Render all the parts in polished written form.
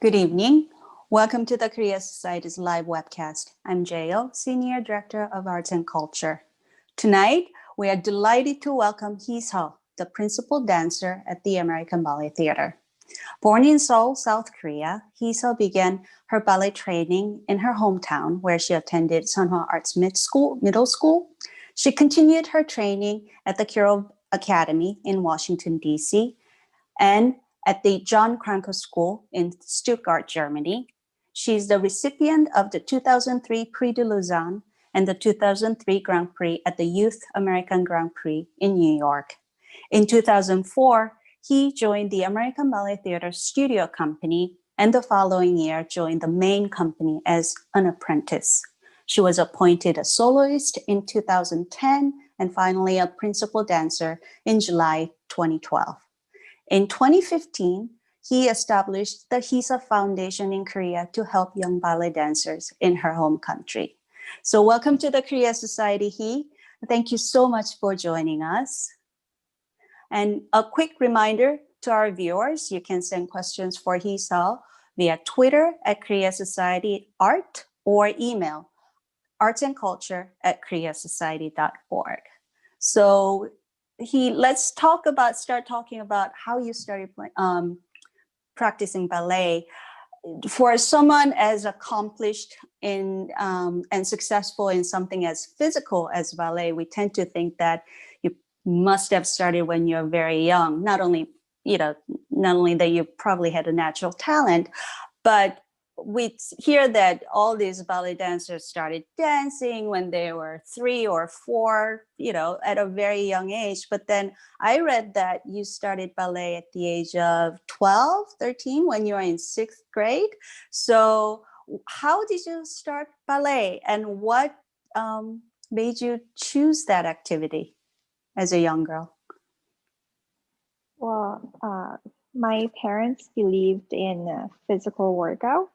Good evening. Welcome to the Korea Society's live webcast. I'm Jayo, Senior Director of Arts and Culture. Tonight, we are delighted to welcome Hee Seo, the principal dancer at the American Ballet Theatre. Born in Seoul, South Korea, Hee Seo began her ballet training in her hometown, where she attended Sunhwa Arts Middle School. She continued her training at the Kuro Academy in Washington, D.C., and at the John Cranko School in Stuttgart, Germany. She's the recipient of the 2003 Prix de Lausanne and the 2003 Grand Prix at the Youth American Grand Prix in New York. In 2004, he joined the American Ballet Theatre studio company, and the following year joined the main company as an apprentice. She was appointed a soloist in 2010 and finally a principal dancer in July 2012. In 2015, he established the Hee Seo Foundation in Korea to help young ballet dancers in her home country. So welcome to the Korea Society, Hee. Thank you so much for joining us. And a quick reminder to our viewers, you can send questions for Hee Seo via Twitter at Korea Society Art or email artsandculture@koreasociety.org. So let's start talking about how you started practicing ballet. For someone as accomplished in and successful in something as physical as ballet, we tend to think that you must have started when you're very young. Not only that you probably had a natural talent, but we hear that all these ballet dancers started dancing when they were 3 or 4, at a very young age. But then I read that you started ballet at the age of 12, 13, when you were in 6th grade. So how did you start ballet, and what made you choose that activity as a young girl? Well, my parents believed in physical workout.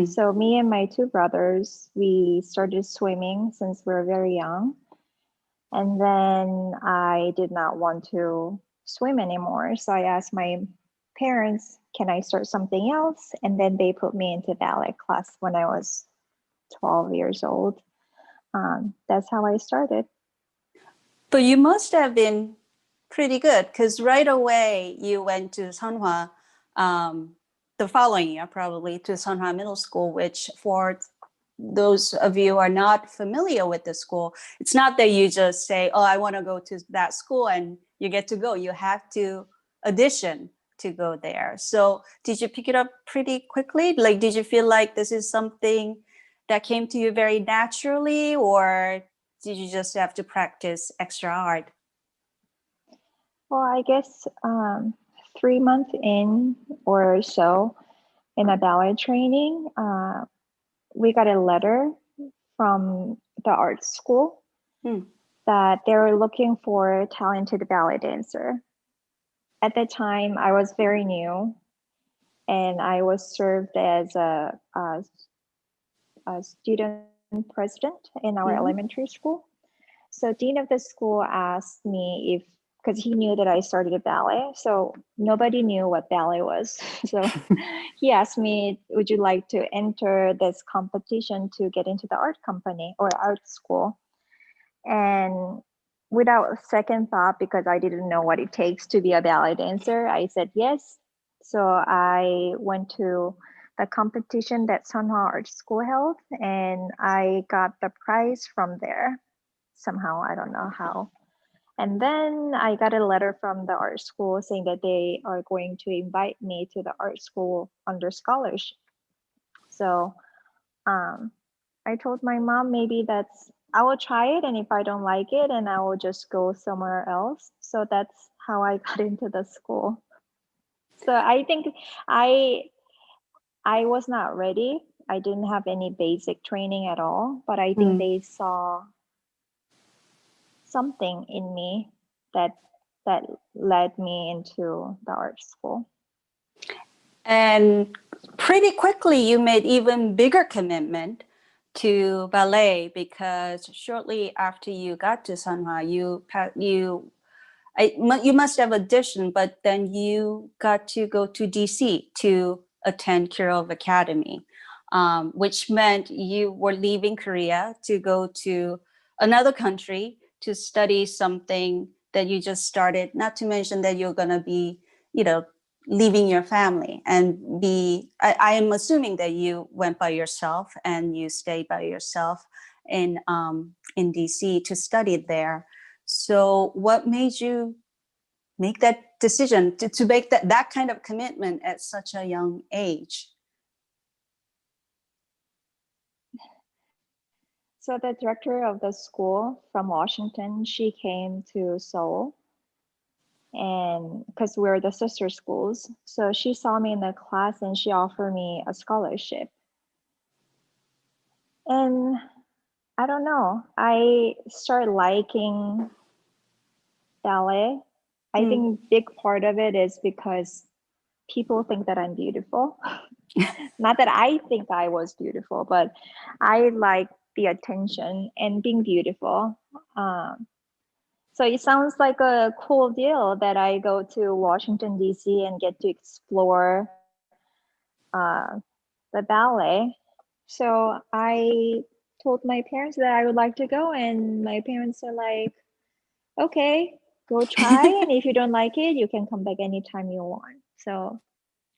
So me and my 2 brothers, we started swimming since we were very young. And then I did not want to swim anymore. So I asked my parents, can I start something else? And then they put me into ballet class when I was 12 years old. That's how I started. But you must have been pretty good, because right away you went to Sunhwa, the following year probably, to Sunhwa Middle School, which for those of you who are not familiar with the school, it's not that you just say, oh, I want to go to that school and you get to go. You have to audition to go there. So did you pick it up pretty quickly? Like, did you feel like this is something that came to you very naturally, or did you just have to practice extra hard? Well, I guess 3 months in or so in a ballet training, we got a letter from the art school that they were looking for a talented ballet dancer. At the time, I was very new, and I was served as a student president in our elementary school. So dean of the school asked me if, because he knew that I started a ballet, so nobody knew what ballet was. So he asked me, would you like to enter this competition to get into the art company or art school? And without second thought, because I didn't know what it takes to be a ballet dancer, I said yes. So I went to the competition that Sunhwa Art School held, and I got the prize from there. Somehow, I don't know how. And then I got a letter from the art school saying that they are going to invite me to the art school under scholarship. So I told my mom, maybe I will try it, and if I don't like it, and I will just go somewhere else. So that's how I got into the school. So I think I was not ready. I didn't have any basic training at all, but I think they saw something in me that led me into the art school. And pretty quickly you made even bigger commitment to ballet, because shortly after you got to Sunhwa, you must have auditioned, but then you got to go to DC to attend Kirov Academy, which meant you were leaving Korea to go to another country to study something that you just started, not to mention that you're going to be, leaving your family and I am assuming that you went by yourself and you stayed by yourself in DC to study there. So what made you make that decision to make that kind of commitment at such a young age? So the director of the school from Washington, she came to Seoul, and because we're the sister schools, so she saw me in the class and she offered me a scholarship. And I don't know, I started liking ballet. I think big part of it is because people think that I'm beautiful. Not that I think I was beautiful, but I like the attention and being beautiful. So it sounds like a cool deal that I go to Washington, D.C. and get to explore the ballet. So I told my parents that I would like to go, and my parents are like, okay, go try. And if you don't like it, you can come back anytime you want. So,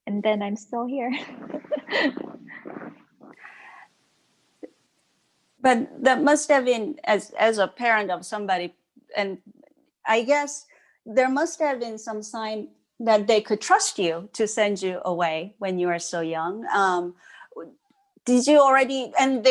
and then I'm still here. But that must have been, as a parent of somebody, and I guess there must have been some sign that they could trust you to send you away when you were so young. Did you already, and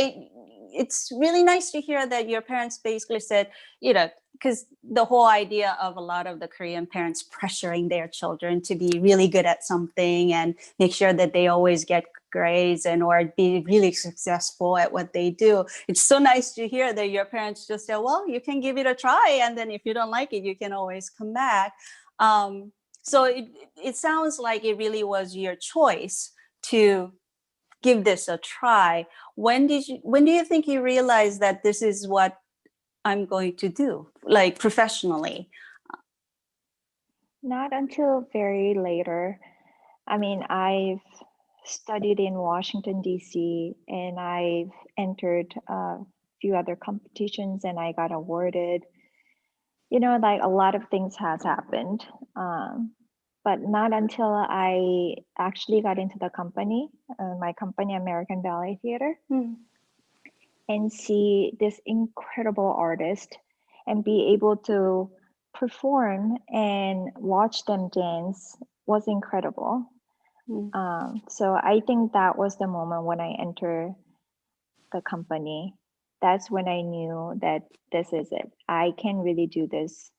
it's really nice to hear that your parents basically said, because the whole idea of a lot of the Korean parents pressuring their children to be really good at something and make sure that they always get grades and or be really successful at what they do. It's so nice to hear that your parents just said, well, you can give it a try. And then if you don't like it, you can always come back. So it sounds like it really was your choice to give this a try. When do you think you realized that this is what I'm going to do, like professionally? Not until very later. I mean, I've studied in Washington, D.C., and I've entered a few other competitions and I got awarded. Like a lot of things has happened. But not until I actually got into the company, my company, American Ballet Theatre, and see this incredible artist and be able to perform and watch them dance was incredible. So I think that was the moment when I entered the company. That's when I knew that this is it. I can really do this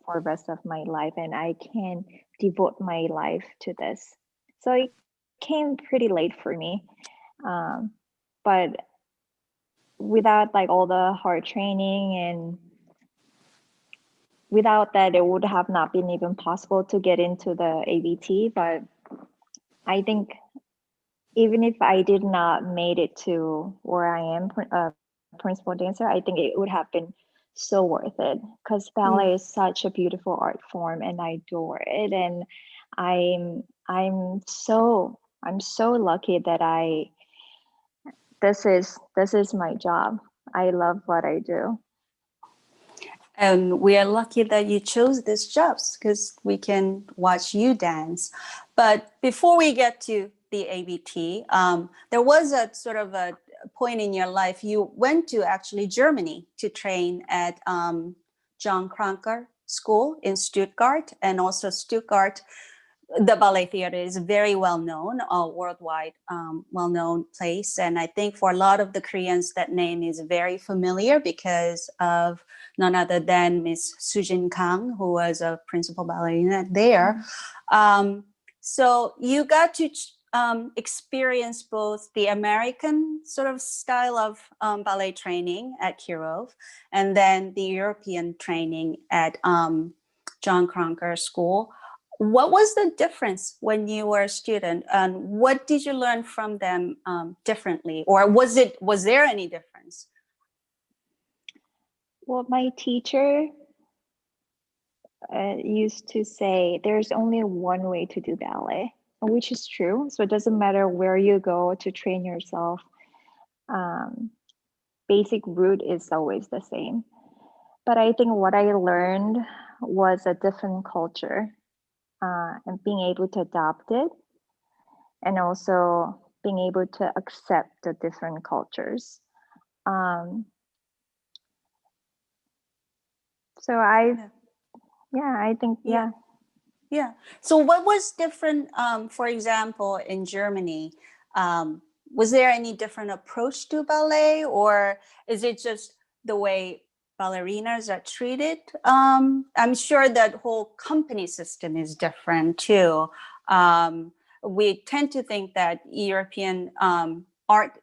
for the rest of my life and I can devote my life to this. So it came pretty late for me. But without like all the hard training and without that, it would have not been even possible to get into the ABT. But I think even if I did not made it to where I am, principal dancer, I think it would have been so worth it because ballet is such a beautiful art form and I adore it. And I'm so lucky that this is my job. I love what I do. And we are lucky that you chose this job because we can watch you dance. But before we get to the ABT, there was a sort of a point in your life. You went to actually Germany to train at John Kranker School in Stuttgart, and also Stuttgart. The Ballet Theatre is very well known, worldwide well-known place. And I think for a lot of the Koreans, that name is very familiar because of none other than Miss Sujin Kang, who was a principal ballerina there. So you got to experience both the American sort of style of ballet training at Kirov and then the European training at John Kranker School. What was the difference when you were a student, and what did you learn from them differently, or was there any difference? Well, my teacher used to say there's only one way to do ballet, which is true. So it doesn't matter where you go to train yourself. Basic route is always the same. But I think what I learned was a different culture, and being able to adopt it, and also being able to accept the different cultures. So I think, yeah. Yeah. So what was different, for example, in Germany? Was there any different approach to ballet, or is it just the way ballerinas are treated? I'm sure that whole company system is different too. We tend to think that European art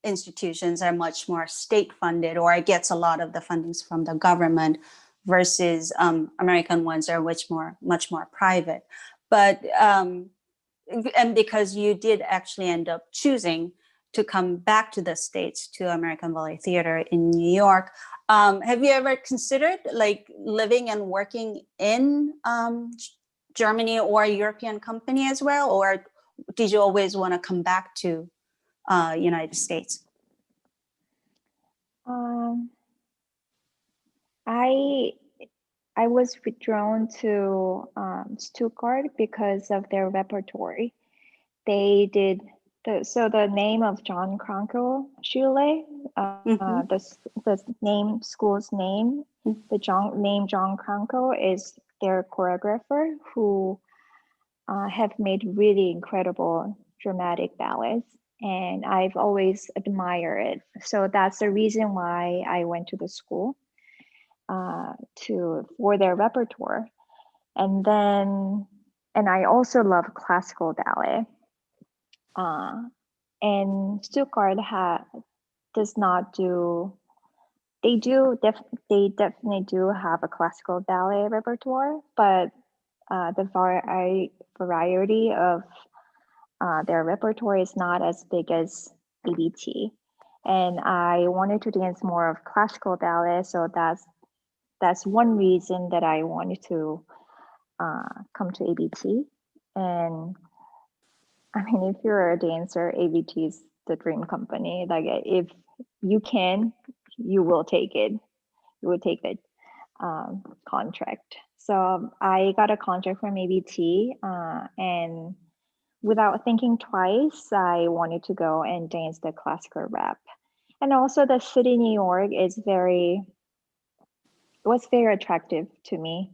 institutions are much more state funded, or it gets a lot of the fundings from the government, versus American ones are much more private. But and because you did actually end up choosing to come back to the States, to American Ballet Theatre in New York, have you ever considered like living and working in Germany or a European company as well, or did you always want to come back to United States? I was drawn to Stuttgart because of their repertoire. They did the name of John Kronko Schule, the name school's name, the John Kronko is their choreographer who have made really incredible dramatic ballets, and I've always admired it. So that's the reason why I went to the school for their repertoire. And I also love classical ballet. And Stuttgart does not do. They definitely do have a classical ballet repertoire, but the variety of their repertoire is not as big as ABT. And I wanted to dance more of classical ballet, so that's one reason that I wanted to come to ABT. And I mean, if you're a dancer, ABT is the dream company. Like, if you can, you will take it. You will take the contract. So I got a contract from ABT, and without thinking twice, I wanted to go and dance the classical rap. And also, the city, New York, was very attractive to me.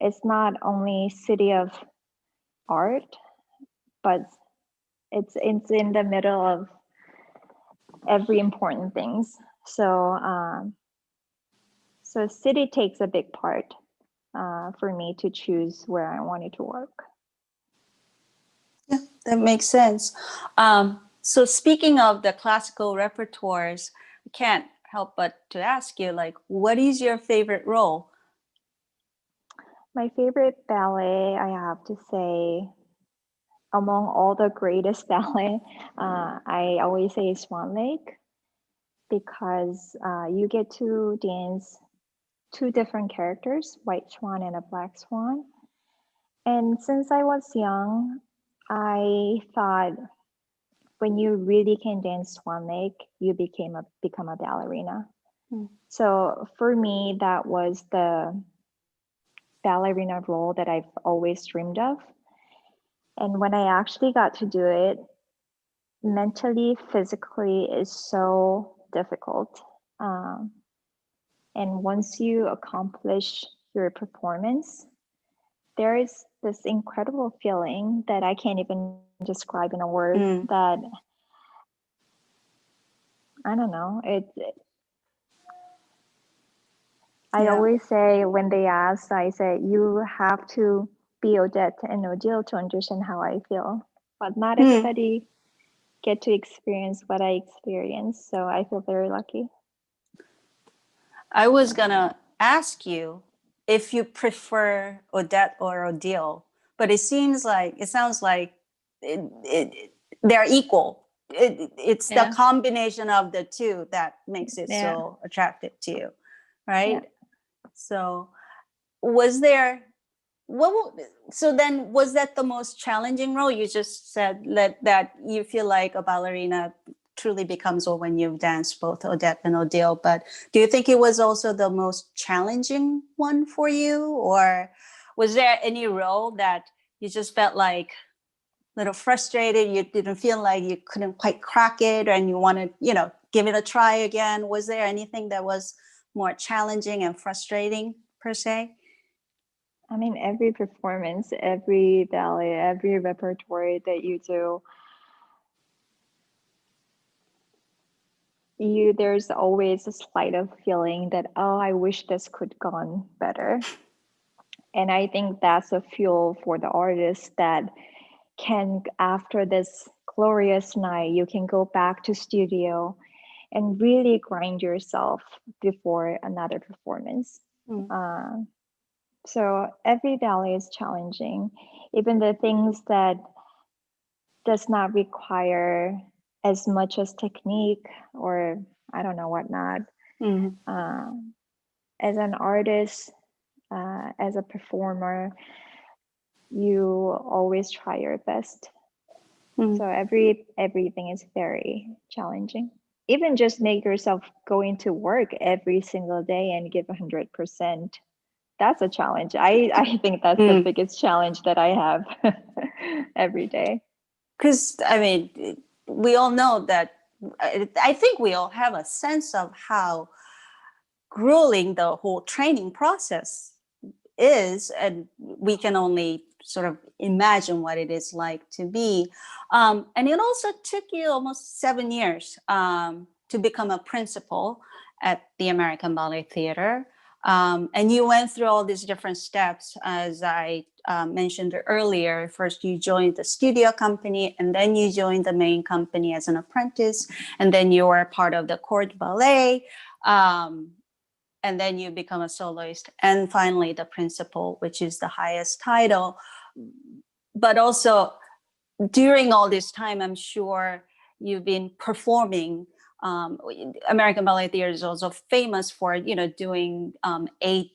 It's not only city of art, but it's in the middle of every important things. So city takes a big part for me to choose where I wanted to work. Yeah, that makes sense. So speaking of the classical repertoires, I can't help but to ask you, like, what is your favorite role? My favorite ballet, I have to say, among all the greatest ballet, I always say Swan Lake, because you get to dance two different characters, white swan and a black swan. And since I was young, I thought when you really can dance Swan Lake, you become a ballerina. So for me, that was the ballerina role that I've always dreamed of. And when I actually got to do it, mentally, physically, is so difficult. And once you accomplish your performance, there is this incredible feeling that I can't even describe in a word. That, I don't know. I always say, when they ask, I say, you have to be Odette and Odile to understand how I feel. But not everybody get to experience what I experienced, so I feel very lucky. I was gonna ask you if you prefer Odette or Odile, but it sounds like they're equal. It's the combination of the two that makes it so attractive to you, right? So was there so then was that the most challenging role? You just said that you feel like a ballerina truly becomes one when you've danced both Odette and Odile, but do you think it was also the most challenging one for you, or was there any role that you just felt like a little frustrated, you didn't feel like you couldn't quite crack it and you wanted, give it a try again? Was there anything that was more challenging and frustrating per se? I mean, every performance, every ballet, every repertoire that you do, there's always a slight of feeling that, oh, I wish this could gone better. And I think that's a fuel for the artist that can, after this glorious night, you can go back to studio and really grind yourself before another performance. So every ballet is challenging, even the things that does not require as much as technique or I don't know whatnot. As an artist, as a performer, you always try your best. So everything is very challenging. Even just make yourself go into work every single day and give 100%. That's a challenge. I think that's the biggest challenge that I have every day. Because, I mean, we all know that, I think we all have a sense of how grueling the whole training process is, and we can only sort of imagine what it is like to be. And it also took you almost 7 years to become a principal at the American Ballet Theatre. And you went through all these different steps, as I mentioned earlier. First, you joined the studio company, and then you joined the main company as an apprentice, and then you were part of the court ballet. And then you become a soloist, and finally the principal, which is the highest title. But also during all this time, I'm sure you've been performing. American Ballet Theatre is also famous for, doing 8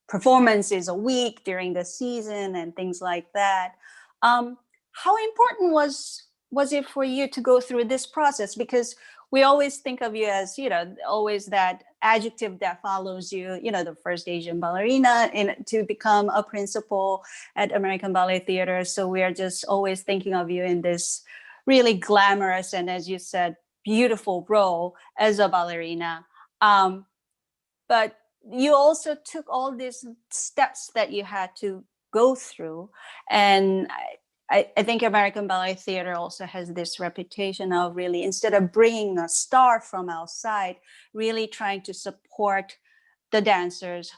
performances a week during the season and things like that. How important was it for you to go through this process? Because we always think of you as, always that adjective that follows you, the first Asian ballerina to become a principal at American Ballet Theatre. So we are just always thinking of you in this really glamorous and, as you said, beautiful role as a ballerina. But you also took all these steps that you had to go through. And I think American Ballet Theatre also has this reputation of really, instead of bringing a star from outside, really trying to support the dancers,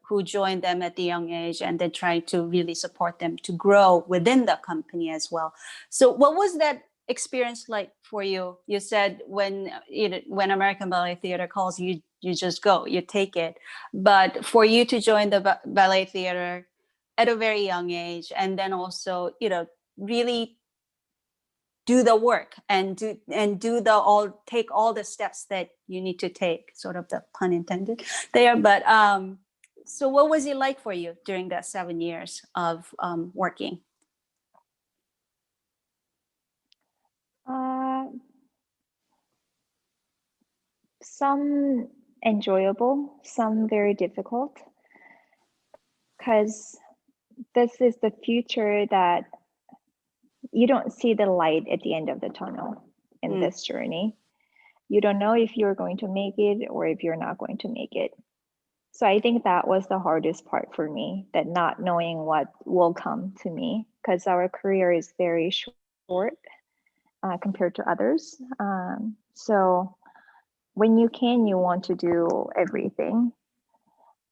who join them at the young age, and then trying to really support them to grow within the company as well. So what was that experience like for you? You said when American Ballet Theatre calls you, you just go, you take it. But for you to join the ballet theater at a very young age, and then also, really do the work and take all the steps that you need to take, sort of the pun intended there. But so what was it like for you during that 7 years of working? Some enjoyable, some very difficult, because this is the future that you don't see the light at the end of the tunnel in this journey. You don't know if you're going to make it or if you're not going to make it. So I think that was the hardest part for me, that not knowing what will come to me, because our career is very short compared to others. So when you want to do everything.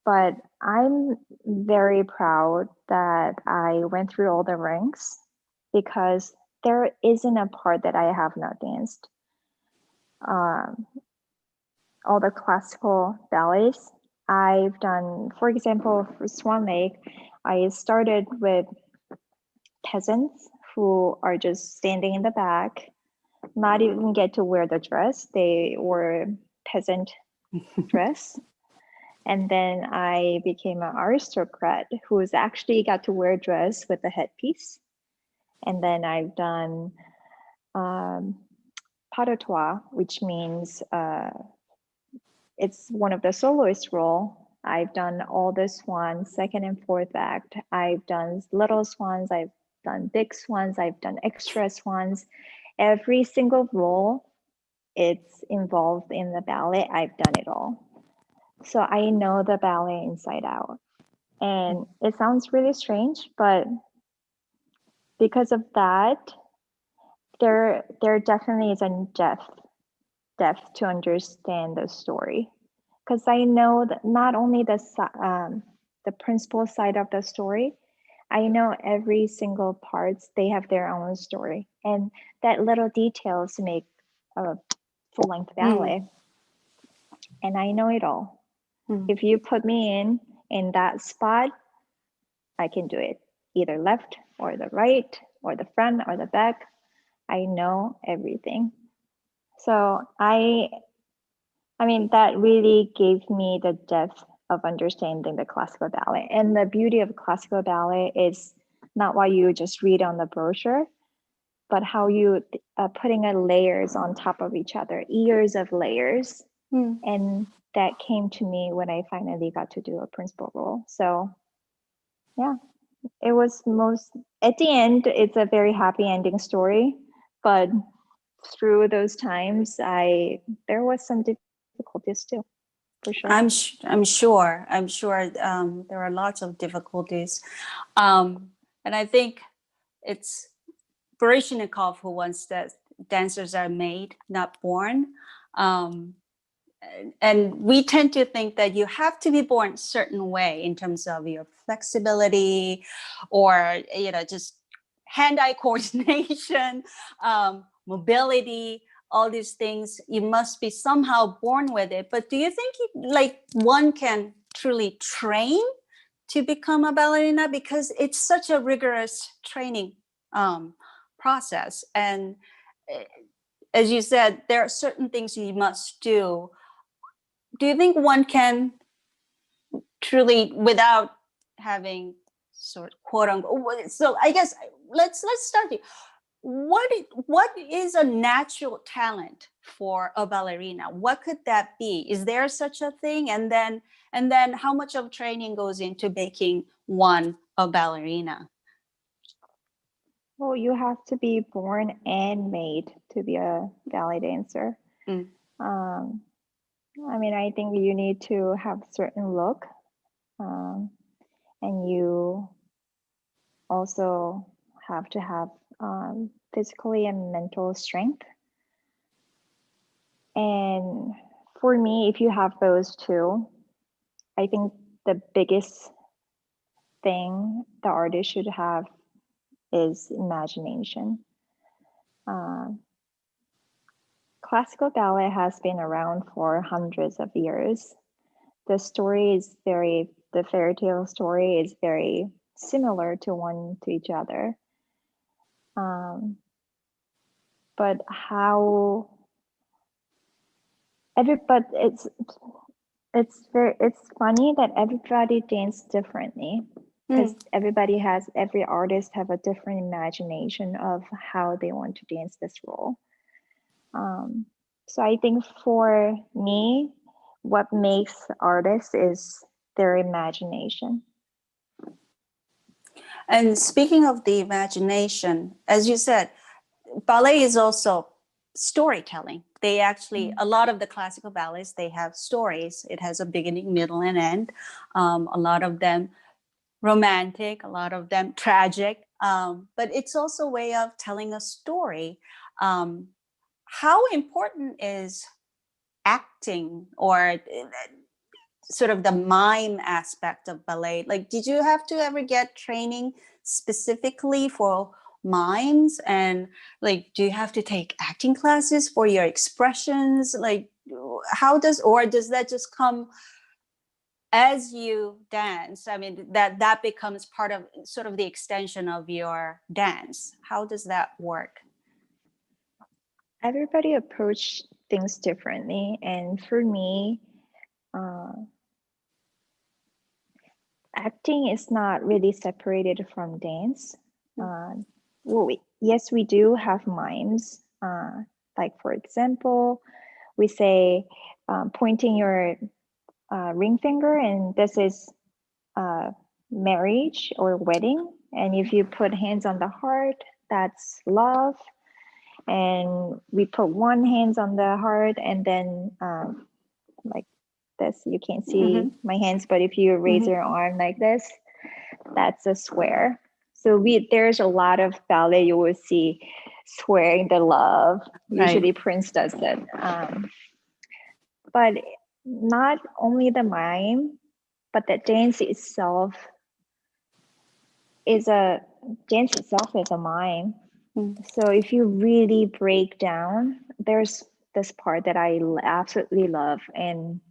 But I'm very proud that I went through all the ranks, because there isn't a part that I have not danced. All the classical ballets I've done, for example, for Swan Lake, I started with peasants who are just standing in the back, not even get to wear the dress. They wore peasant dress. And then I became an aristocrat who's actually got to wear a dress with a headpiece. And then I've done pas de trois, which means it's one of the soloist role. I've done all the swans, second and fourth act. I've done little swans. I've done big swans. I've done extra swans. Every single role it's involved in the ballet, I've done it all. So I know the ballet inside out. And it sounds really strange, but because of that, there definitely is a depth to understand the story. Because I know that not only the principal side of the story, I know every single parts, they have their own story. And that little details make a full-length ballet. And I know it all. If you put me in that spot, I can do it. Either left or the right or the front or the back. I know everything. So I mean, that really gave me the depth of understanding the classical ballet. And the beauty of classical ballet is not what you just read on the brochure, but how you putting layers on top of each other, years of layers. And that came to me when I finally got to do a principal role. So yeah, it was at the end, it's a very happy ending story, but through those times, there was some difficulties too, for sure. I'm sure there are lots of difficulties. And I think it's Baryshnikov who once said, dancers are made, not born. And we tend to think that you have to be born a certain way in terms of your flexibility or, just hand-eye coordination, mobility, all these things. You must be somehow born with it. But do you think one can truly train to become a ballerina? Because it's such a rigorous training process. And as you said, there are certain things you must do. Do you think one can truly, without having sort of quote unquote? So I guess let's start here. What is a natural talent for a ballerina? What could that be? Is there such a thing? And then how much of training goes into making one a ballerina? Well, you have to be born and made to be a ballet dancer. I mean, I think you need to have a certain look, and you also have to have physically and mental strength. And for me, if you have those two, I think the biggest thing the artist should have is imagination. Classical ballet has been around for hundreds of years. The fairy tale story is very similar to each other. But it's funny that everybody dances differently, because every artist have a different imagination of how they want to dance this role. So I think for me, what makes artists is their imagination. And speaking of the imagination, as you said, ballet is also storytelling. They actually, a lot of the classical ballets, they have stories. It has a beginning, middle, and end. A lot of them romantic, a lot of them tragic. But it's also a way of telling a story. How important is acting or sort of the mime aspect of ballet? Like, did you have to ever get training specifically for mimes? And do you have to take acting classes for your expressions? Does that just come as you dance? I mean, that becomes part of sort of the extension of your dance. How does that work? Everybody approach things differently. And for me, acting is not really separated from dance. Yes, we do have mimes. Like for example, we say pointing your ring finger, and this is marriage or wedding. And if you put hands on the heart, that's love. And we put one hands on the heart, and then like this, you can't see my hands, but if you raise your arm like this, that's a swear. So there's a lot of ballet you will see swearing the love. Usually Prince does it. But not only the mime, but the dance itself is a mime. So if you really break down, there's this part that I absolutely love in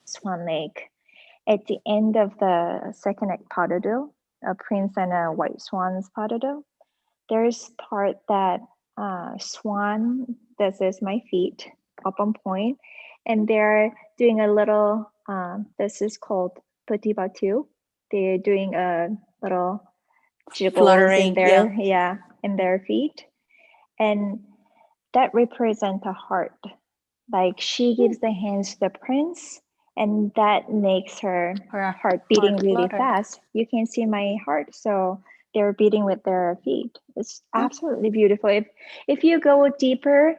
Swan Lake. At the end of the second act pas de deux, a prince and a white swan's pas de deux, there's part that swan, this is my feet up on point, and they're doing a little, this is called petit bateau. They're doing a little jiggles in their, in their feet. And that represents a heart. Like she gives the hands to the prince, and that makes her heart beating really fast. You can see my heart, so they're beating with their feet. It's absolutely beautiful. If you go deeper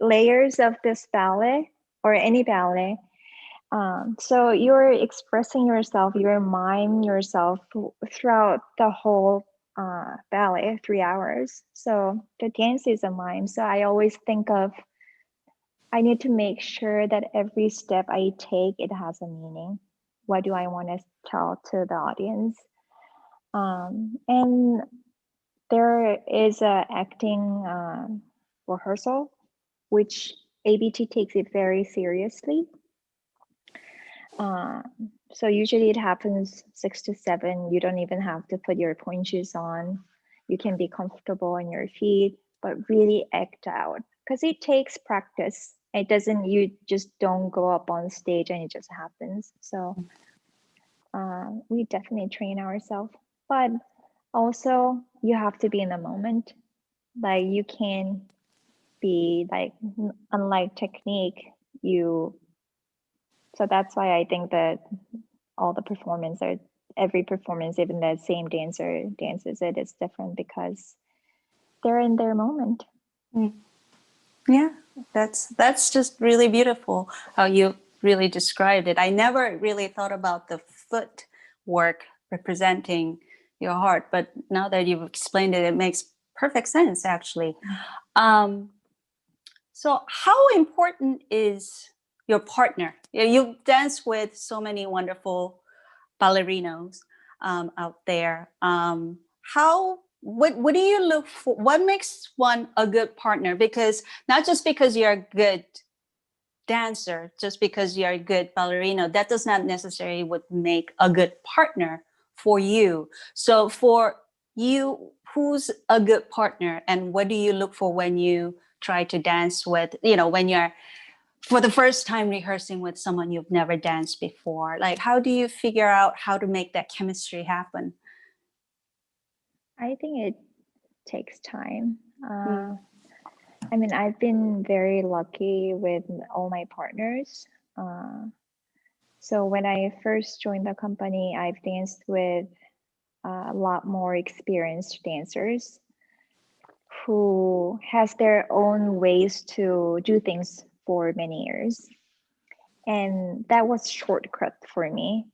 layers of this ballet or any ballet, so you're expressing yourself, you're miming yourself throughout the whole ballet, 3 hours. So the dance is a mime. So I always think of, I need to make sure that every step I take, it has a meaning. What do I want to tell to the audience? And there is a acting rehearsal, which ABT takes it very seriously. So usually it happens 6 to 7. You don't even have to put your pointe shoes on. You can be comfortable on your feet, but really act out, because it takes practice. It doesn't, you just don't go up on stage and it just happens. So we definitely train ourselves, but also you have to be in the moment. Like you can be like, unlike technique, so that's why I think that all the performance are, every performance, even the same dancer dances it, is different because they're in their moment. Yeah, that's just really beautiful how you really described it. I never really thought about the footwork representing your heart, but now that you've explained it, it makes perfect sense actually. So how important is your partner? You dance with so many wonderful ballerinos out there. What do you look for? What makes one a good partner? Because not just because you're a good dancer, just because you're a good ballerino, that does not necessarily would make a good partner for you. So for you, who's a good partner, and what do you look for when you try to dance with, when you're for the first time rehearsing with someone you've never danced before? Like, how do you figure out how to make that chemistry happen? I think it takes time. I mean, I've been very lucky with all my partners. So when I first joined the company, I've danced with a lot more experienced dancers who has their own ways to do things for many years. And that was shortcut for me.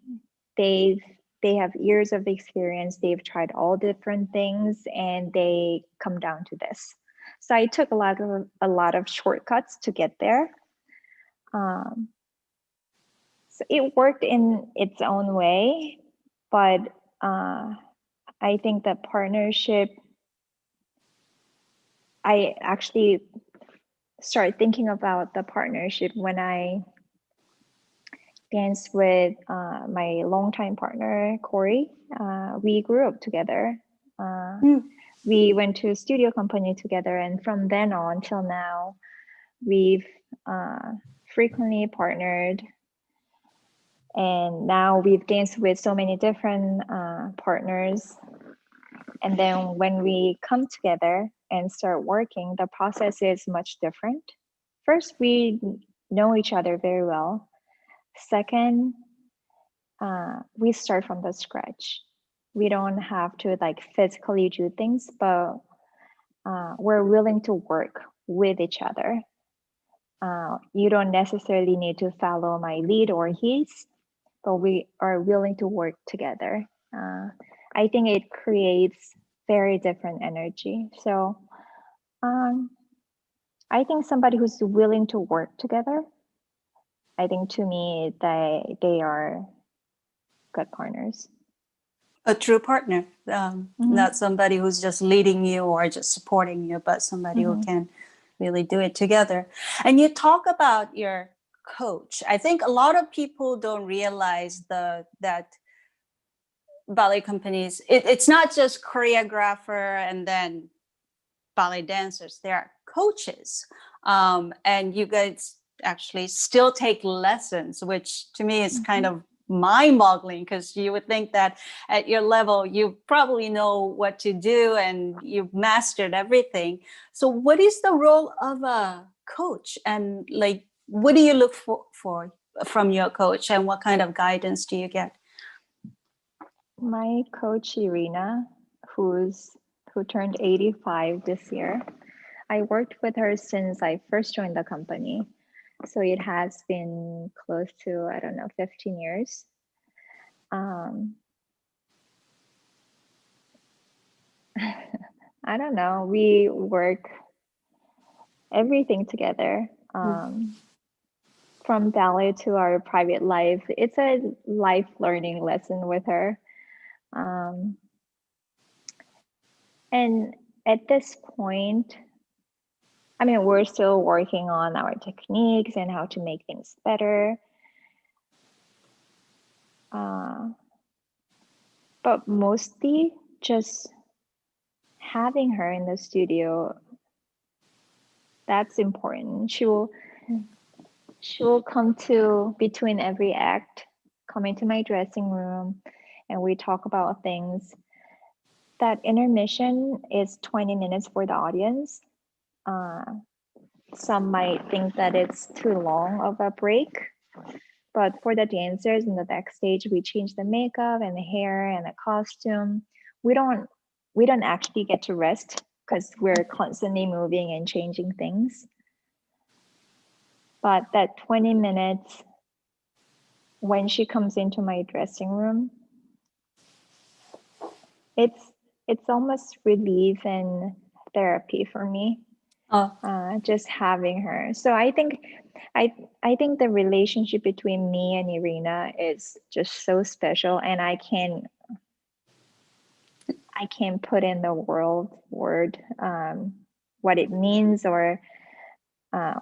They have years of experience. They've tried all different things, and they come down to this. So I took a lot of shortcuts to get there. So it worked in its own way, but I think that partnership, I actually started thinking about the partnership when I danced with my longtime partner, Corey. We grew up together. We went to a studio company together, and from then on till now, we've frequently partnered. And now we've danced with so many different partners. And then when we come together and start working, the process is much different. First, we know each other very well. Second, we start from the scratch. We don't have to like physically do things, but we're willing to work with each other. You don't necessarily need to follow my lead or his, but we are willing to work together. I think it creates very different energy. So I think somebody who's willing to work together, I think to me, they are good partners. A true partner, not somebody who's just leading you or just supporting you, but somebody who can really do it together. And you talk about your coach. I think a lot of people don't realize that ballet companies, it's not just choreographer and then ballet dancers. There are coaches, and you guys actually still take lessons, which to me is kind of mind-boggling, because you would think that at your level you probably know what to do and you've mastered everything. So what is the role of a coach, and like what do you look for from your coach, and what kind of guidance do you get? My coach Irina, who turned 85 this year, I worked with her since I first joined the company. So it has been close to, I don't know, 15 years. I don't know, we work everything together. From ballet to our private life. It's a life learning lesson with her. And at this point, I mean, we're still working on our techniques and how to make things better. But mostly just having her in the studio, that's important. She'll come to between every act, come into my dressing room, and we talk about things. That intermission is 20 minutes for the audience. Some might think that it's too long of a break, but for the dancers in the backstage, we change the makeup and the hair and the costume. We don't actually get to rest because we're constantly moving and changing things. But that 20 minutes when she comes into my dressing room, it's almost relief and therapy for me. Just having her. So I think the relationship between me and Irina is just so special, and I can't put in the word what it means or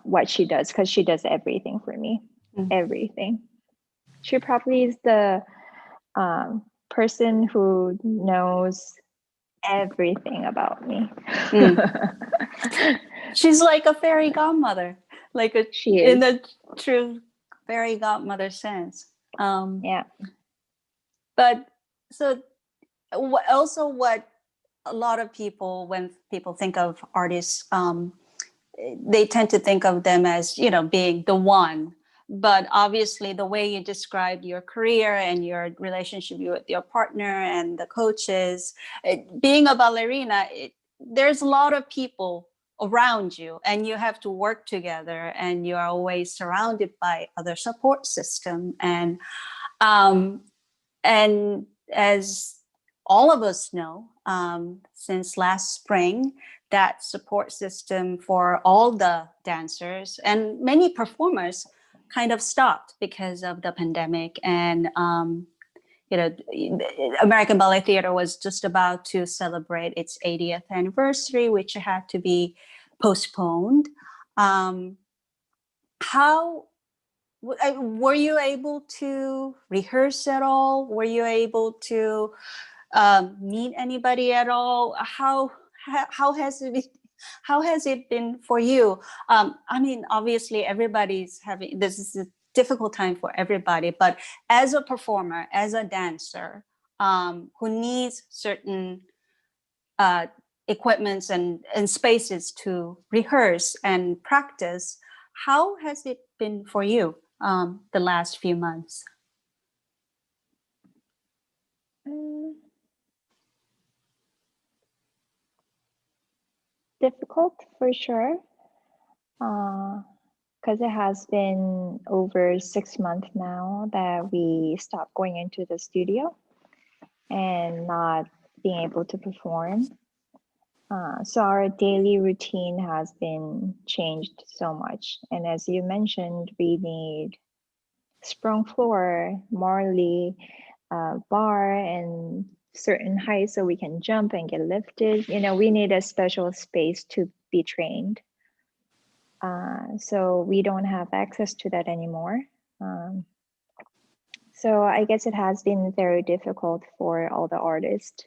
what she does, because she does everything for me. Everything. She probably is the person who knows everything about me. She's like a fairy godmother, she is. in the true fairy godmother sense. Yeah. But so also what a lot of people, when people think of artists, they tend to think of them as, being the one. But obviously the way you described your career and your relationship with your partner and the coaches, being a ballerina, there's a lot of people around you, and you have to work together, and you are always surrounded by other support system. And as all of us know, since last spring, that support system for all the dancers and many performers kind of stopped because of the pandemic. And American Ballet Theatre was just about to celebrate its 80th anniversary, which had to be postponed. How were you able to rehearse at all? Were you able to meet anybody at all? How has it been? How has it been for you? I mean, obviously, everybody's having this. Is difficult time for everybody. But as a performer, as a dancer, who needs certain equipments and spaces to rehearse and practice, how has it been for you the last few months? Difficult for sure, because it has been over 6 months now that we stopped going into the studio and not being able to perform. So our daily routine has been changed so much. And as you mentioned, we need sprung floor, Marley, bar, and certain height so we can jump and get lifted. You know, we need a special space to be trained. So we don't have access to that anymore. So I guess it has been very difficult for all the artists.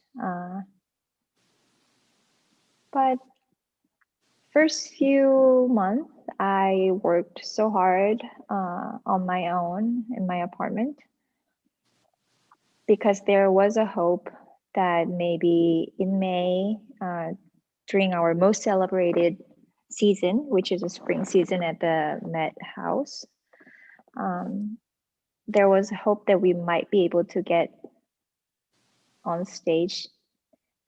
But first few months, I worked so hard on my own in my apartment because there was a hope that maybe in May, during our most celebrated season, which is a spring season at the Met House, there was hope that we might be able to get on stage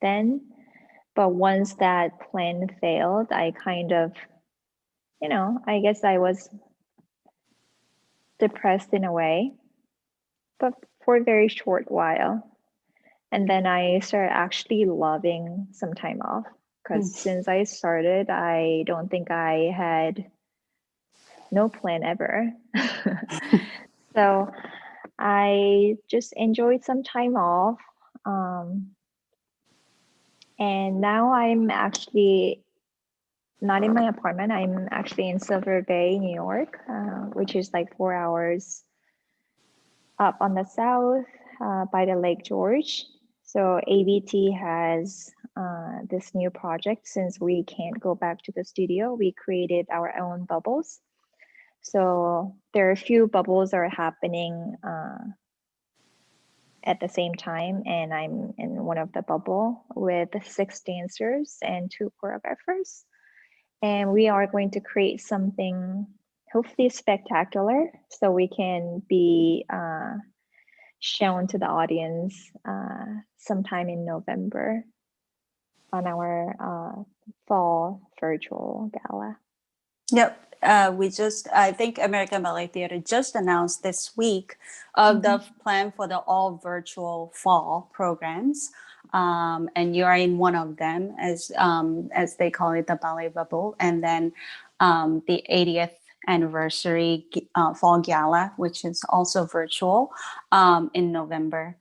then. But once that plan failed, I kind of, you know, I guess I was depressed in a way, but for a very short while. And then I started actually loving some time off because since I started, I don't think I had no plan ever. So I just enjoyed some time off. And now I'm actually not in my apartment. I'm actually in Silver Bay, New York, which is like 4 hours up on the south by the Lake George. So ABT has this new project. Since we can't go back to the studio, we created our own bubbles. So there are a few bubbles that are happening at the same time, and I'm in one of the bubble with 6 dancers and 2 choreographers. And we are going to create something hopefully spectacular so we can be shown to the audience sometime in November on our fall virtual gala. Yep. I think American Ballet Theatre just announced this week the plan for the all virtual fall programs. And you're in one of them, as they call it, the Ballet Bubble. And then the 80th anniversary fall gala, which is also virtual in November.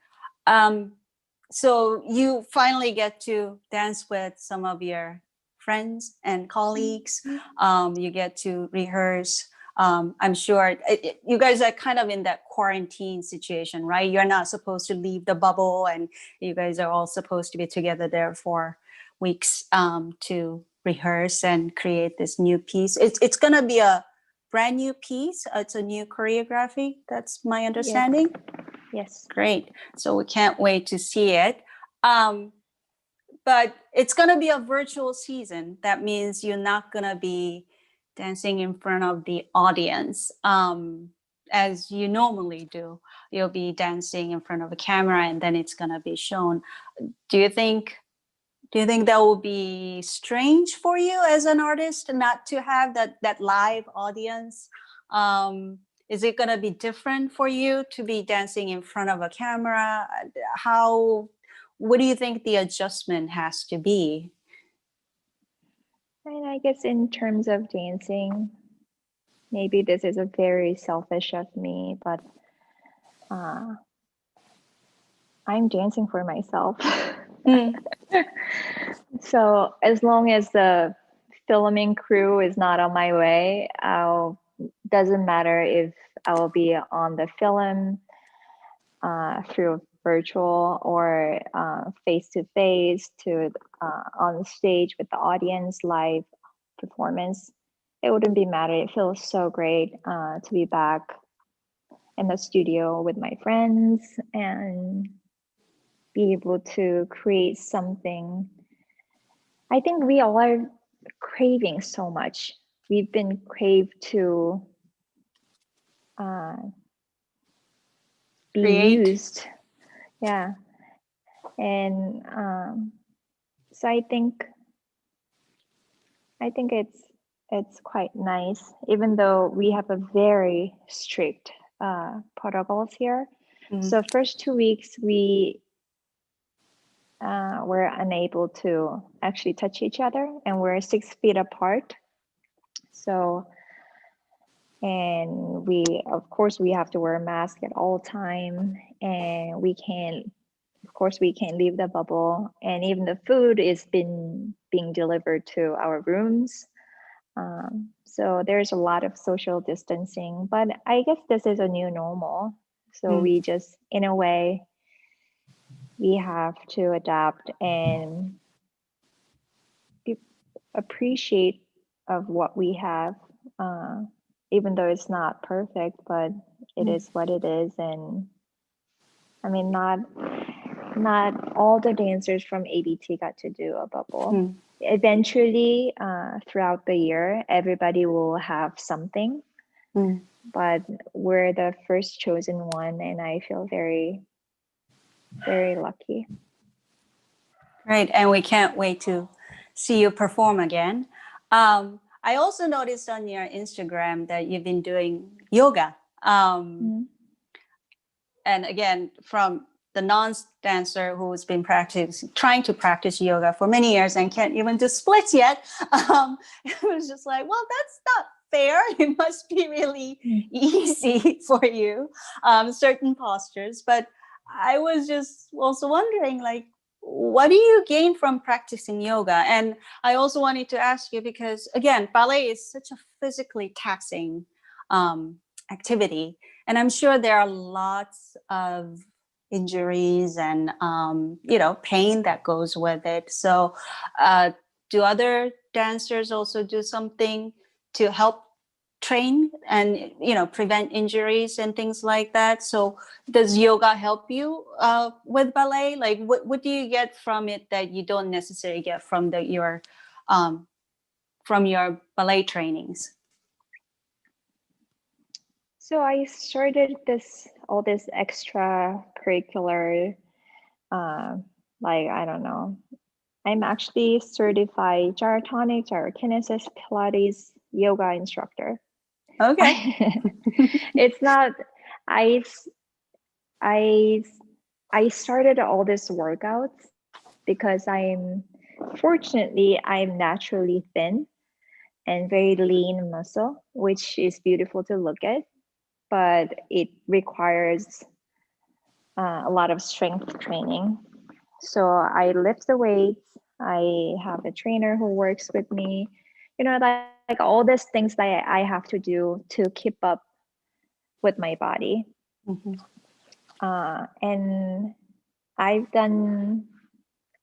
So you finally get to dance with some of your friends and colleagues. You get to rehearse. I'm sure you guys are kind of in that quarantine situation, right? You're not supposed to leave the bubble, and you guys are all supposed to be together there for weeks to rehearse and create this new piece. It's going to be a brand new piece. It's a new choreography. That's my understanding. Yes. Great. So we can't wait to see it. But it's going to be a virtual season. That means you're not going to be dancing in front of the audience as you normally do. You'll be dancing in front of a camera, and then it's going to be shown. Do you think that will be strange for you as an artist not to have that live audience? Is it going to be different for you to be dancing in front of a camera? What do you think the adjustment has to be? And I guess in terms of dancing, maybe this is a very selfish of me, but I'm dancing for myself. So as long as the filming crew is not on my way, doesn't matter if I will be on the film through virtual or face to face to on stage with the audience, live performance. It wouldn't be matter. It feels so great to be back in the studio with my friends and be able to create something. I think we all are craving so much. We've been craved to be Create. used. Yeah. And so I think it's quite nice, even though we have a very strict protocols here. So first 2 weeks we were unable to actually touch each other, and we're 6 feet apart. So, and we of course we have to wear a mask at all time, and we can't leave the bubble, and even the food is being delivered to our rooms. So there's a lot of social distancing, but I guess this is a new normal. So we just, in a way, we have to adapt and appreciate of what we have, even though it's not perfect, but it is what it is. And I mean, not all the dancers from ABT got to do a bubble. Eventually, throughout the year, everybody will have something, but we're the first chosen one, and I feel very, very lucky. Right, and we can't wait to see you perform again. I also noticed on your Instagram that you've been doing yoga. And again, from the non-dancer who's been trying to practice yoga for many years and can't even do splits yet, it was just like, well, that's not fair. It must be really easy for you, certain postures. But I was just also wondering, like, what do you gain from practicing yoga? And I also wanted to ask you, because again, ballet is such a physically taxing activity, and I'm sure there are lots of injuries and pain that goes with it. So do other dancers also do something to help train and prevent injuries and things like that? So does yoga help you with ballet? Like what do you get from it that you don't necessarily get from your ballet trainings? So I started all this extracurricular, like, I don't know. I'm actually certified gyrotonic, gyrokinesis, Pilates, yoga instructor. Okay. It's not, I started all these workouts because fortunately, I'm naturally thin and very lean muscle, which is beautiful to look at, but it requires a lot of strength training. So I lift the weights. I have a trainer who works with me. Like all these things that I have to do to keep up with my body. And I've done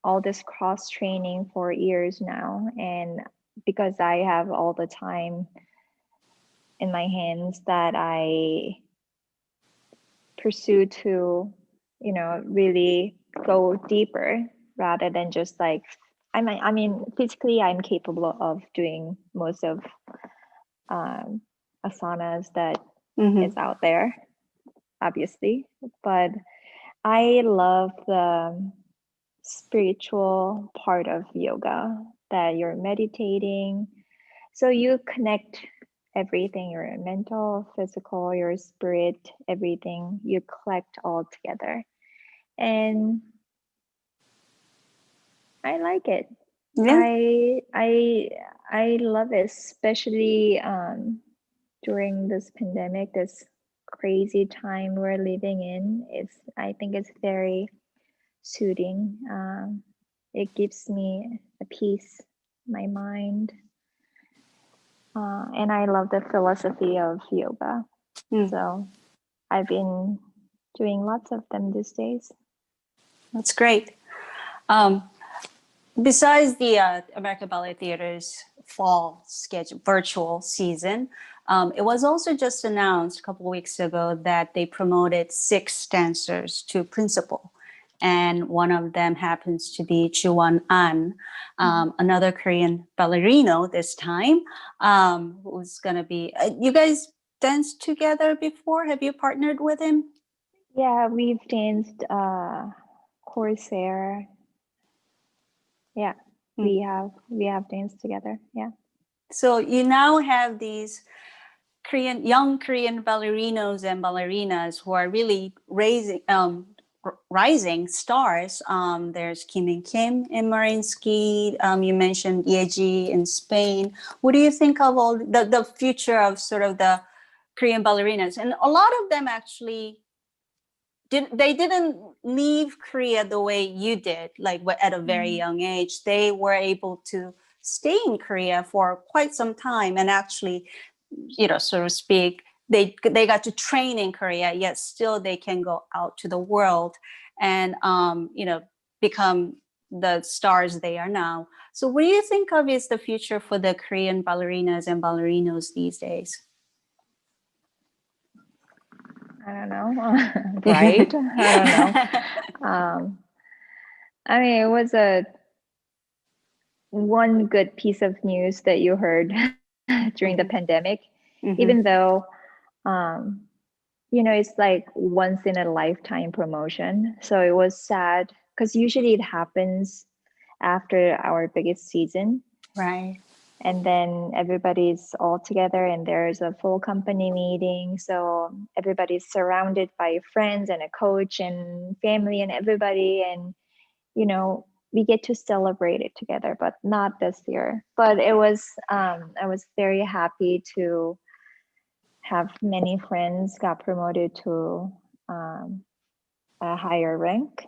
all this cross training for years now. And because I have all the time in my hands, that I pursue to, really go deeper rather than just like, I mean, physically I'm capable of doing most of asanas that is out there, obviously, but I love the spiritual part of yoga, that you're meditating. So you connect everything, your mental, physical, your spirit, everything, you collect all together. And I like it. Yeah. I love it, especially during this pandemic, this crazy time we're living in. I think it's very soothing. It gives me a peace, my mind. And I love the philosophy of yoga. So I've been doing lots of them these days. That's great. Besides the American Ballet Theatre's fall schedule, virtual season, It was also just announced a couple of weeks ago that they promoted 6 dancers to principal. And one of them happens to be Chuan An, another Korean ballerino this time, who's going to be, you guys danced together before? Have you partnered with him? Yeah, we've danced Corsair. Yeah, we have danced together. Yeah. So you now have these young Korean ballerinos and ballerinas who are really rising stars. There's Kim and Kim in Marinsky. You mentioned Yeji in Spain. What do you think of all the future of sort of the Korean ballerinas? And a lot of them actually didn't leave Korea the way you did, like at a very young age. They were able to stay in Korea for quite some time and actually, so to speak, they got to train in Korea, yet still they can go out to the world and, become the stars they are now. So what do you think of is the future for the Korean ballerinas and ballerinos these days? I don't know. Right? I don't know. I mean, it was one good piece of news that you heard during the pandemic, even though, it's like once in a lifetime promotion. So it was sad because usually it happens after our biggest season. Right. And then everybody's all together and there's a full company meeting. So everybody's surrounded by friends and a coach and family and everybody. And, we get to celebrate it together, but not this year. But it was, I was very happy to have many friends got promoted to a higher rank.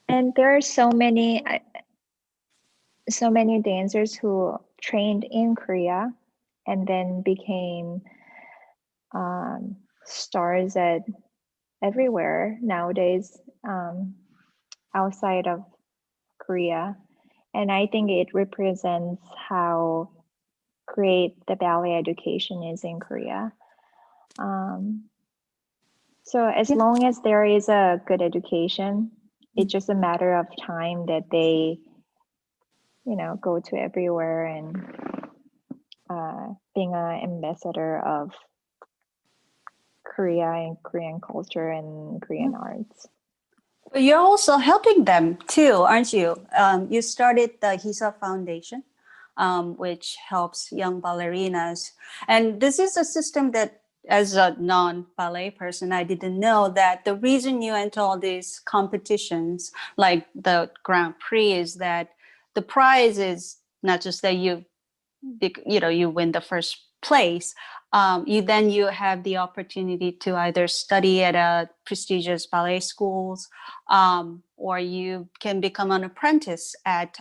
And there are so many dancers who trained in Korea and then became stars everywhere nowadays, outside of Korea. And I think it represents how great the ballet education is in Korea. So as long as there is a good education, it's just a matter of time that they, go to everywhere and being an ambassador of Korea and Korean culture and Korean arts. But you're also helping them too, aren't you? You started the Hee Seo Foundation, which helps young ballerinas. And this is a system that, as a non-ballet person, I didn't know that the reason you enter all these competitions, like the Grand Prix, is that the prize is not just that you win the first place. You have the opportunity to either study at a prestigious ballet schools, or you can become an apprentice at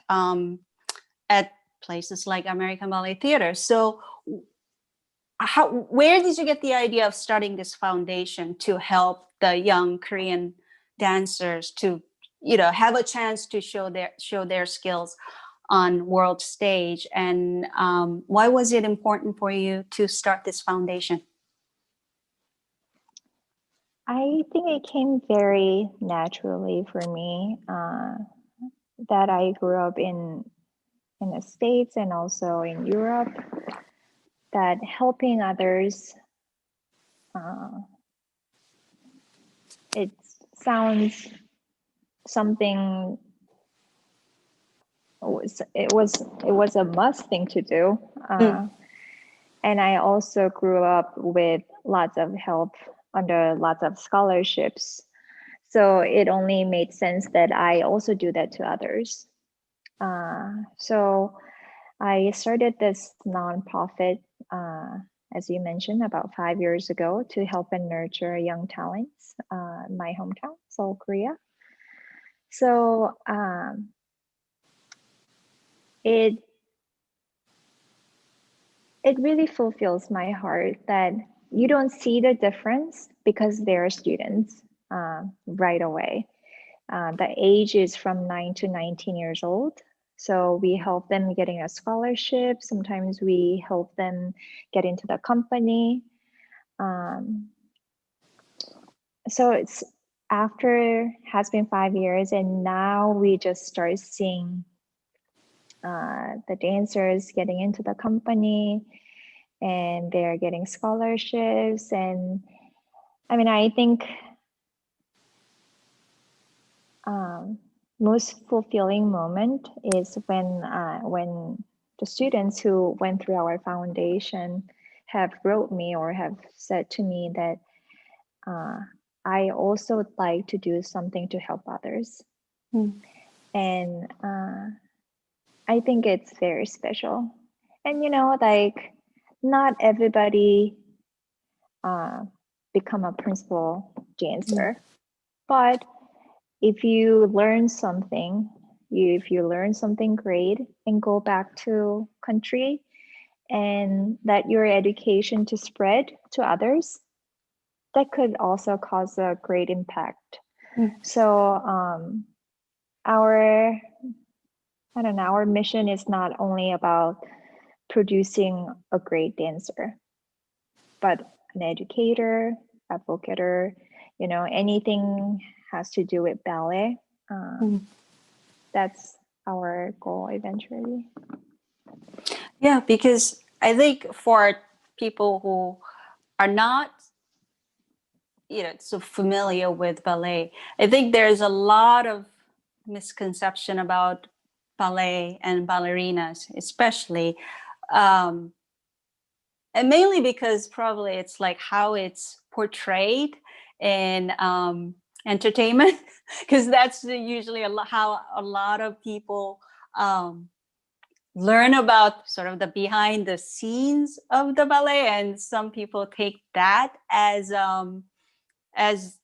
places like American Ballet Theatre. So where did you get the idea of starting this foundation to help the young Korean dancers to, have a chance to show their skills on world stage? And why was it important for you to start this foundation? I think it came very naturally for me, that I grew up in the States and also in Europe, that helping others, it sounds something, it was a must thing to do. And I also grew up with lots of help under lots of scholarships. So it only made sense that I also do that to others. So I started this nonprofit, as you mentioned, about 5 years ago to help and nurture young talents in my hometown, Seoul, Korea. So it really fulfills my heart that you don't see the difference because they're students right away. The age is from 9 to 19 years old. So we help them getting a scholarship. Sometimes we help them get into the company. So it's after has been 5 years, and now we just start seeing the dancers getting into the company, and they're getting scholarships. And I mean, I think most fulfilling moment is when the students who went through our foundation have wrote me or have said to me that I also would like to do something to help others. And I think it's very special. And like not everybody become a principal dancer, but if you learn something, if you learn something great and go back to country and let your education to spread to others, that could also cause a great impact. So our mission is not only about producing a great dancer, but an educator, advocator, anything has to do with ballet. That's our goal eventually. Yeah, because I think for people who are not so familiar with ballet, I think there's a lot of misconception about ballet and ballerinas, especially, and mainly because probably it's like how it's portrayed in entertainment, because that's usually how a lot of people learn about sort of the behind the scenes of the ballet, and some people take that as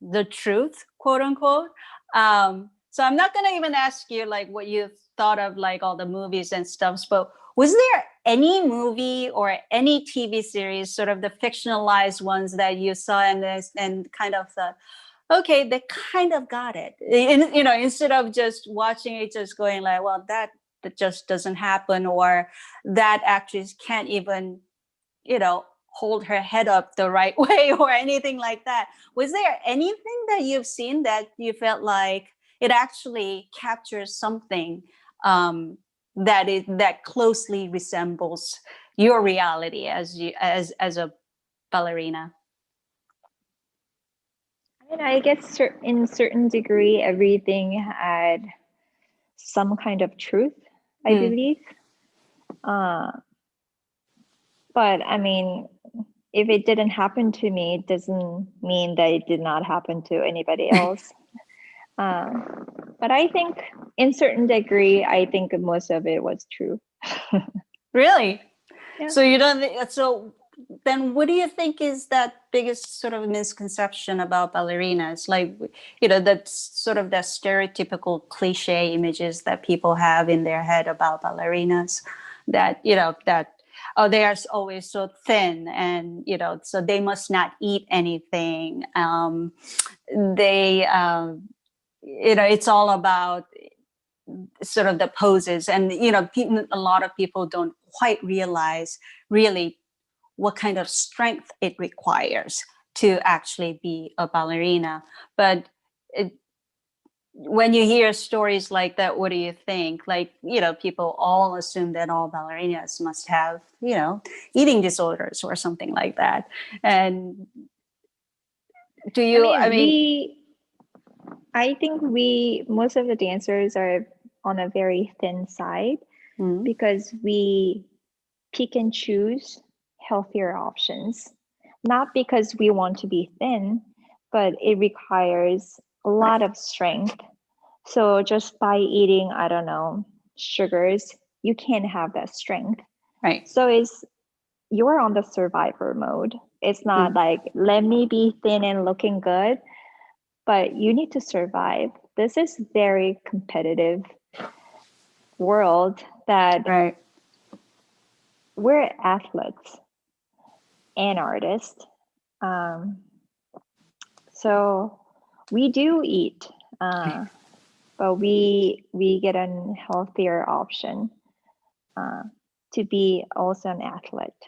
the truth, quote unquote. So I'm not going to even ask you like what you thought of like all the movies and stuff, but was there any movie or any TV series, sort of the fictionalized ones that you saw in this and kind of thought, okay, they kind of got it, instead of just watching it, just going like, well, that just doesn't happen, or that actress can't even, hold her head up the right way, or anything like that? Was there anything that you've seen that you felt like it actually captures something that closely resembles your reality as a ballerina? I mean, I guess in certain degree, everything had some kind of truth, I believe. But I mean, if it didn't happen to me, it doesn't mean that it did not happen to anybody else. But I think in certain degree, I think most of it was true. Really? Yeah. So you don't. So then, what do you think is that biggest sort of misconception about ballerinas? Like, that's sort of the stereotypical cliche images that people have in their head about ballerinas. That they are always so thin, and so they must not eat anything. It's all about sort of the poses, and a lot of people don't quite realize really what kind of strength it requires to actually be a ballerina. But when you hear stories like that, what do you think? Like, people all assume that all ballerinas must have, eating disorders or something like that. And do you, I think most of the dancers are on a very thin side because we pick and choose healthier options, not because we want to be thin, but it requires a lot of strength. So just by eating, I don't know, sugars, you can't have that strength. right. So you're on the survivor mode. It's not like, let me be thin and looking good, but you need to survive. This is very competitive world that right. we're athletes and artists. So we do eat, but we get a healthier option to be also an athlete.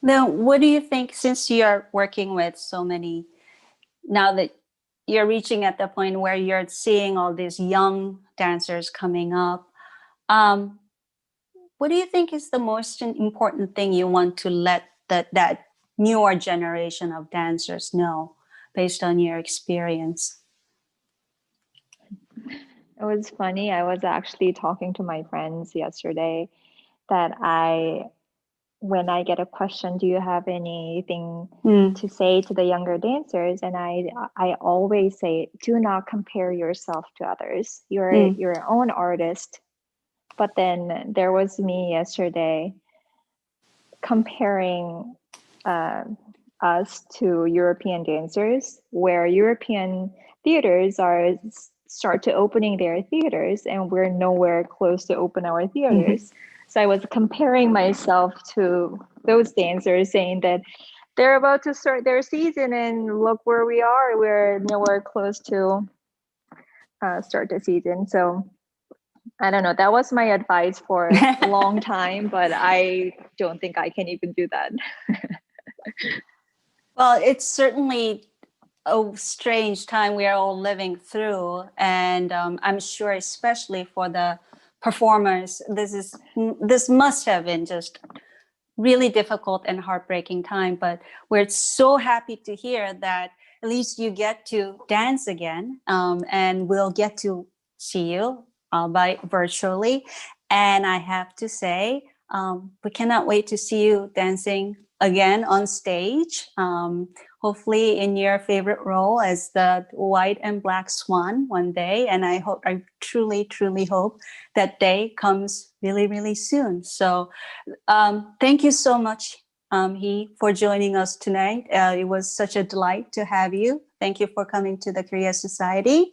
Now, what do you think, since you're working with so many, now that you're reaching at the point where you're seeing all these young dancers coming up, what do you think is the most important thing you want to let that newer generation of dancers know based on your experience? It was funny. I was actually talking to my friends yesterday that when I get a question, do you have anything to say to the younger dancers? And I always say, do not compare yourself to others. You're your own artist. But then there was me yesterday comparing us to European dancers, where European theaters start to opening their theaters, and we're nowhere close to open our theaters. So I was comparing myself to those dancers, saying that they're about to start their season, and look where we are. We're nowhere close to start the season. So I don't know. That was my advice for a long time, but I don't think I can even do that. Well, it's certainly a strange time we are all living through, and I'm sure, especially for the performers, this must have been just really difficult and heartbreaking time. But we're so happy to hear that at least you get to dance again, and we'll get to see you, albeit virtually. And I have to say, we cannot wait to see you dancing again on stage, hopefully in your favorite role as the white and black swan one day. And I truly, truly hope that day comes really, really soon. So thank you so much, Hee, for joining us tonight. It was such a delight to have you. Thank you for coming to the Korea Society.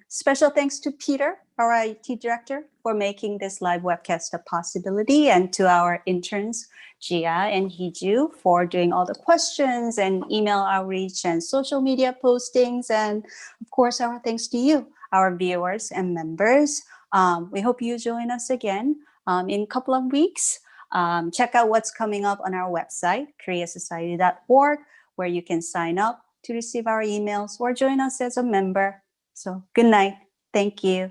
Special thanks to Peter, our IT director, for making this live webcast a possibility, and to our interns, Gia and Heeju, for doing all the questions and email outreach and social media postings. And of course, our thanks to you, our viewers and members. We hope you join us again in a couple of weeks. Check out what's coming up on our website, koreasociety.org, where you can sign up to receive our emails or join us as a member. So good night. Thank you.